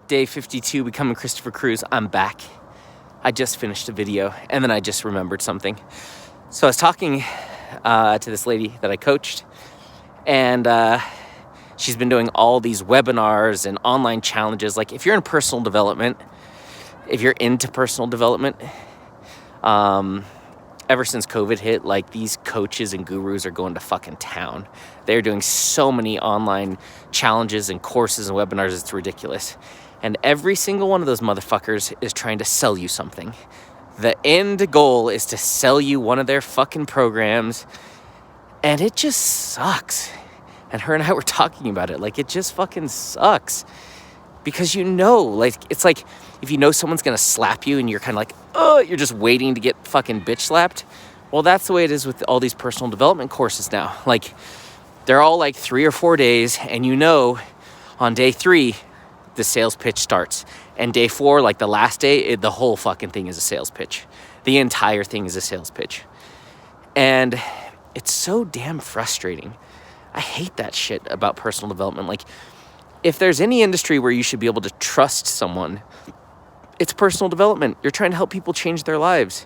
Day 52, Becoming Christopher Cruz. I'm back. I just finished a video, and then I just remembered something. So I was talking to this lady that I coached, and she's been doing all these webinars and online challenges. Like, if you're in personal development, if you're into personal development, ever since COVID hit, like, these coaches and gurus are going to fucking town. They're doing so many online challenges and courses and webinars, it's ridiculous. And every single one of those motherfuckers is trying to sell you something. The end goal is to sell you one of their fucking programs. And it just sucks. And her and I were talking about it. Like, it just fucking sucks. Because like, it's like if you know someone's gonna slap you and you're kind of like, oh, you're just waiting to get fucking bitch slapped. Well, that's the way it is with all these personal development courses now. Like, they're all like 3 or 4 days, and on day 3, the sales pitch starts. And day 4, like the last day, the whole fucking thing is a sales pitch. The entire thing is a sales pitch. And it's so damn frustrating. I hate that shit about personal development. Like, if there's any industry where you should be able to trust someone, it's personal development. You're trying to help people change their lives.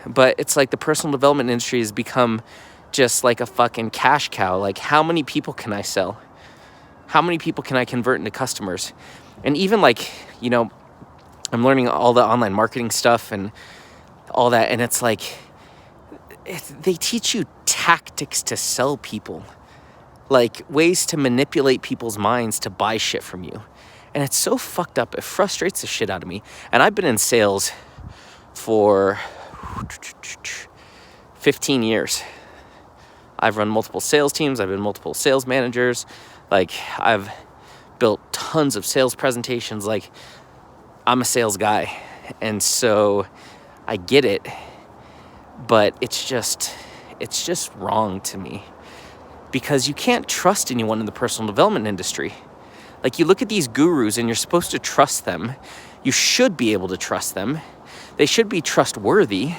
But it's like the personal development industry has become just like a fucking cash cow. Like, how many people can I sell? How many people can I convert into customers? And even like, I'm learning all the online marketing stuff and all that. And it's like, they teach you tactics to sell people. Like, ways to manipulate people's minds to buy shit from you. And it's so fucked up. It frustrates the shit out of me. And I've been in sales for 15 years. I've run multiple sales teams. I've been multiple sales managers. Like, I've built tons of sales presentations. Like, I'm a sales guy. And so I get it. But it's just wrong to me. Because you can't trust anyone in the personal development industry. Like, you look at these gurus and you're supposed to trust them. You should be able to trust them. They should be trustworthy.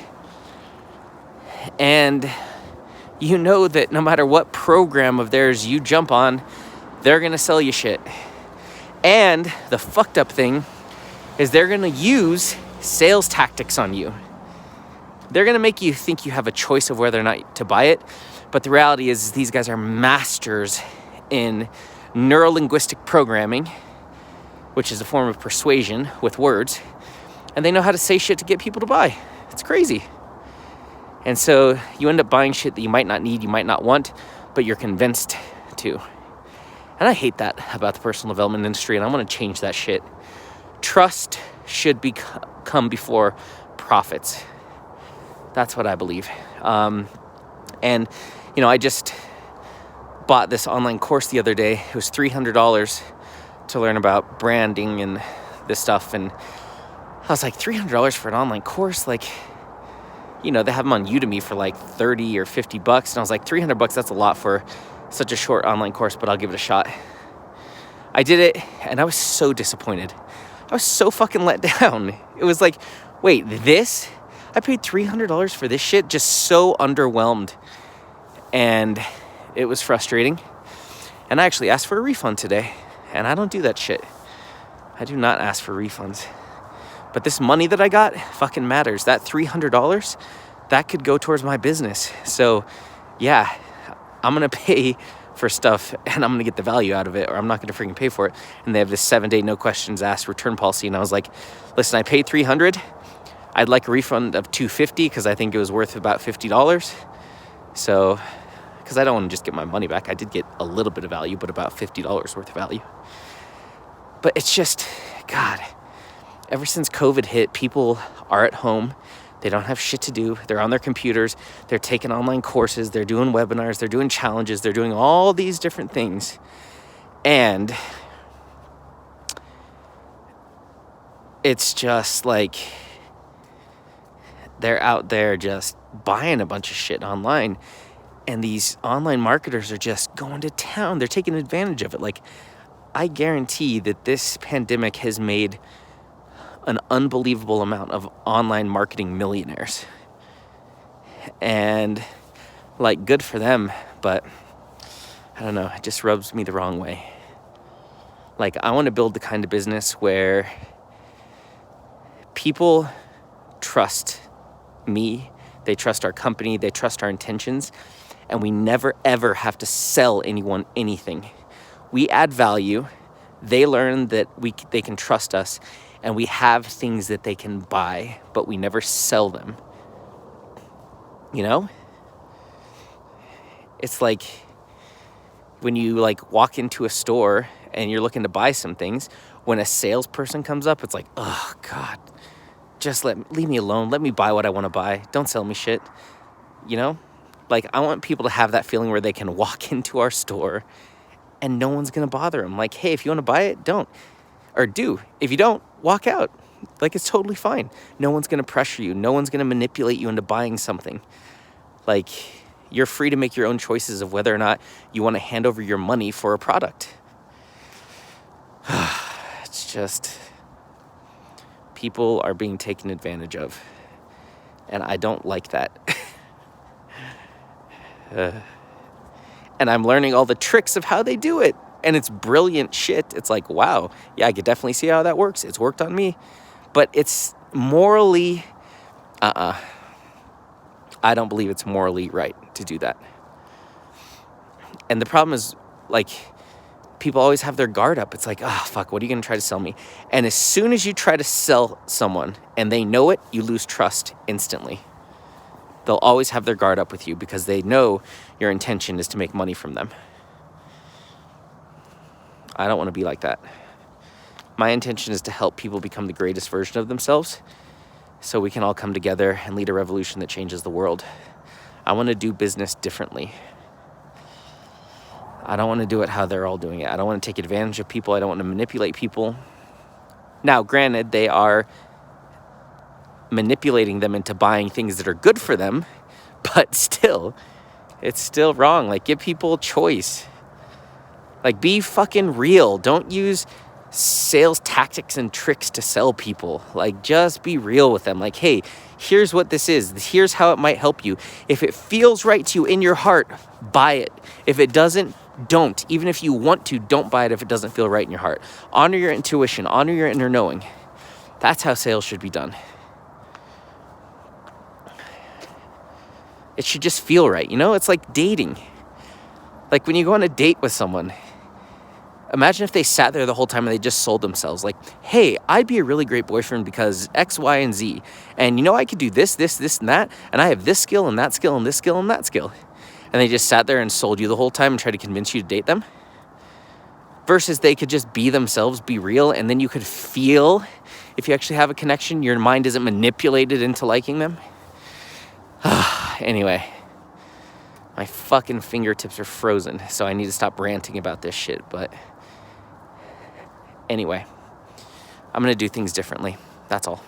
And you know that no matter what program of theirs you jump on, they're going to sell you shit. And the fucked up thing is they're going to use sales tactics on you. They're going to make you think you have a choice of whether or not to buy it. But the reality is these guys are masters in neuro-linguistic programming, which is a form of persuasion with words. And they know how to say shit to get people to buy. It's crazy. And so you end up buying shit that you might not need, you might not want, but you're convinced to. And I hate that about the personal development industry, and I want to change that shit. Trust should come before profits. That's what I believe. And I just bought this online course the other day. It was $300 to learn about branding and this stuff. And I was like, $300 for an online course? Like, they have them on Udemy for like 30 or 50 bucks. And I was like, $300, that's a lot for such a short online course, but I'll give it a shot. I did it, and I was so disappointed. I was so fucking let down. It was like, wait, this? I paid $300 for this shit? Just so underwhelmed. And it was frustrating. And I actually asked for a refund today. And I don't do that shit. I do not ask for refunds. But this money that I got fucking matters. That $300, that could go towards my business. So, yeah, I'm going to pay for stuff and I'm going to get the value out of it, or I'm not going to freaking pay for it. And they have this 7-day no questions asked return policy. And I was like, listen, I paid $300. I'd like a refund of $250 because I think it was worth about $50. So, because I don't want to just get my money back. I did get a little bit of value, but about $50 worth of value. But it's just, God, ever since COVID hit, people are at home. They don't have shit to do. They're on their computers. They're taking online courses. They're doing webinars. They're doing challenges. They're doing all these different things. And it's just like they're out there just buying a bunch of shit online. And these online marketers are just going to town. They're taking advantage of it. Like, I guarantee that this pandemic has made an unbelievable amount of online marketing millionaires. And, like, good for them, but I don't know, it just rubs me the wrong way. Like, I want to build the kind of business where people trust me, they trust our company, they trust our intentions, and we never ever have to sell anyone anything. We add value, they learn that they can trust us, and we have things that they can buy, but we never sell them. You know? It's like when you like walk into a store and you're looking to buy some things, when a salesperson comes up, it's like, oh God, just leave me alone. Let me buy what I want to buy. Don't sell me shit. You know? Like, I want people to have that feeling where they can walk into our store and no one's going to bother them. Like, hey, if you want to buy it, don't. Or do. If you don't, walk out. Like, it's totally fine. No one's going to pressure you. No one's going to manipulate you into buying something. Like, you're free to make your own choices of whether or not you want to hand over your money for a product. It's just, people are being taken advantage of. And I don't like that. And I'm learning all the tricks of how they do it. And it's brilliant shit. It's like, wow, yeah, I could definitely see how that works. It's worked on me. But it's morally, I don't believe it's morally right to do that. And the problem is, like, people always have their guard up. It's like, oh, fuck, what are you going to try to sell me? And as soon as you try to sell someone and they know it, you lose trust instantly. They'll always have their guard up with you because they know your intention is to make money from them. I don't want to be like that. My intention is to help people become the greatest version of themselves so we can all come together and lead a revolution that changes the world. I want to do business differently. I don't want to do it how they're all doing it. I don't want to take advantage of people. I don't want to manipulate people. Now, granted, they are manipulating them into buying things that are good for them, but still, it's still wrong. Like, give people choice. Like, be fucking real. Don't use sales tactics and tricks to sell people. Like, just be real with them. Like, hey, here's what this is. Here's how it might help you. If it feels right to you in your heart, buy it. If it doesn't, don't. Even if you want to, don't buy it if it doesn't feel right in your heart. Honor your intuition. Honor your inner knowing. That's how sales should be done. It should just feel right, you know? It's like dating. Like, when you go on a date with someone, imagine if they sat there the whole time and they just sold themselves. Like, hey, I'd be a really great boyfriend because X, Y, and Z. And you know, I could do this, and that. And I have this skill and that skill and this skill and that skill. And they just sat there and sold you the whole time and tried to convince you to date them. Versus they could just be themselves, be real, and then you could feel, if you actually have a connection, your mind isn't manipulated into liking them. Anyway, my fucking fingertips are frozen, so I need to stop ranting about this shit. But anyway, I'm going to do things differently. That's all.